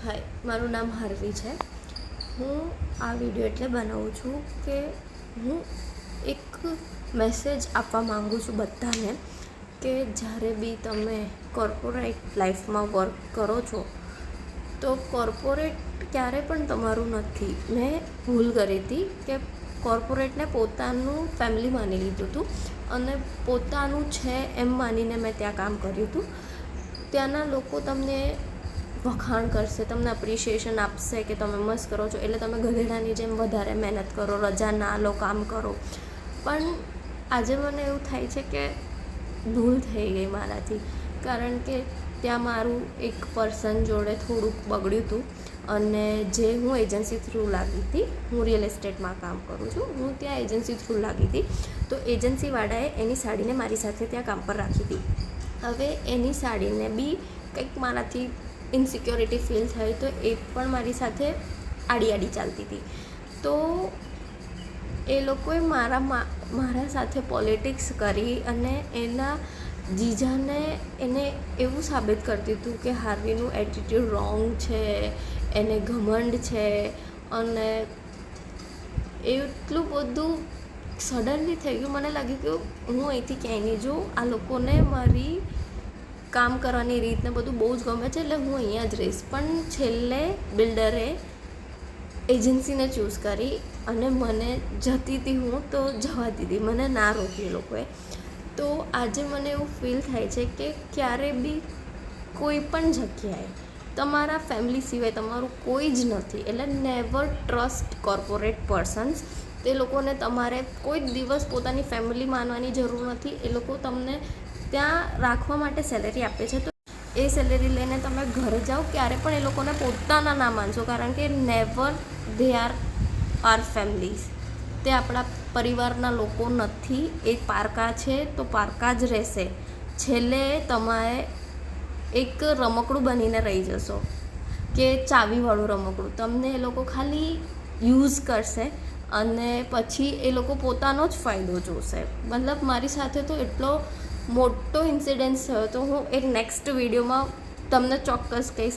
હાય, મારું નામ હાર્વી છે. હું આ વિડીયો એટલે બનાવું છું કે હું એક મેસેજ આપવા માગું છું બધાને કે જ્યારે બી તમે કોર્પોરેટ લાઈફમાં વર્ક કરો છો તો કોર્પોરેટ ક્યારે પણ તમારું નથી. મેં ભૂલ કરી હતી કે કોર્પોરેટને પોતાનું ફેમિલી માની લીધું હતું અને પોતાનું છે એમ માનીને મેં ત્યાં કામ કર્યું હતું. ત્યાંના લોકો તમને વખાણ કરશે, તમને એપ્રિશિએશન આપશે કે તમે મસ્ત કરો છો, એટલે તમે ગધેડાની જેમ વધારે મહેનત કરો, રજા ના લો, કામ કરો. પણ આજે મને એવું થાય છે કે ભૂલ થઈ ગઈ મારાથી, કારણ કે ત્યાં મારું એક પર્સન જોડે થોડુંક બગડ્યું હતું અને જે હું એજન્સી થ્રુ લાગી હતી, હું રિયલ એસ્ટેટમાં કામ કરું છું, હું ત્યાં એજન્સી થ્રુ લાગી હતી. તો એજન્સીવાળાએ એની સાડીને મારી સાથે ત્યાં કામ પર રાખી હતી. હવે એની સાડીને બી કંઈક મારાથી ઇનસિક્યોરિટી ફીલ થઈ, તો એ પણ મારી સાથે આડી ચાલતી હતી. તો એ લોકોએ મારા સાથે પોલિટિક્સ કરી અને એના જીજાને એને એવું સાબિત કરતી હતું કે હાર્વીનું એટીટ્યૂડ રોંગ છે, એને ઘમંડ છે. અને એટલું બધું સડનલી થઈ ગયું, મને લાગ્યું કે હું અહીંથી ક્યાંય નહીં જોઉં. આ લોકોને મારી કામ કરવાની રીતને બધું બહુ જ ગમે છે, એટલે હું અહીંયા જ રહીશ. પણ છેલ્લે બિલ્ડરે એજન્સીને ચૂઝ કરી અને મને જતી હતી હું તો જવા દીધી, મને ના રોકી એ લોકોએ. તો આજે મને એવું ફીલ થાય છે કે ક્યારે બી કોઈ પણ જગ્યાએ તમારા ફેમિલી સિવાય તમારું કોઈ જ નથી, એટલે નેવર ટ્રસ્ટ કોર્પોરેટ પર્સન્સ. તે લોકોને તમારે કોઈ દિવસ પોતાની ફેમિલી માનવાની જરૂર નથી. એ લોકો તમને ત્યાં રાખવા માટે સેલેરી આપે છે, તો એ સેલેરી લઈને તમે ઘરે જાઓ, ક્યારે પણ એ લોકોને પોતાના ના માનશો, કારણ કે never they are our families. તે આપણા પરિવારના લોકો નથી, એ પારકા છે તો પારકા જ રહેશે. છેલ્લે તમારે એક રમકડું બનીને રહી જશો કે ચાવીવાળું રમકડું. તમને એ લોકો ખાલી યુઝ કરશે અને પછી એ લોકો પોતાનો જ ફાયદો જોશે. મતલબ મારી સાથે તો એટલો મોટો ઇન્સિડન્સ થયો તો હું એક નેક્સ્ટ વિડીયોમાં તમને ચોક્કસ કહીશ.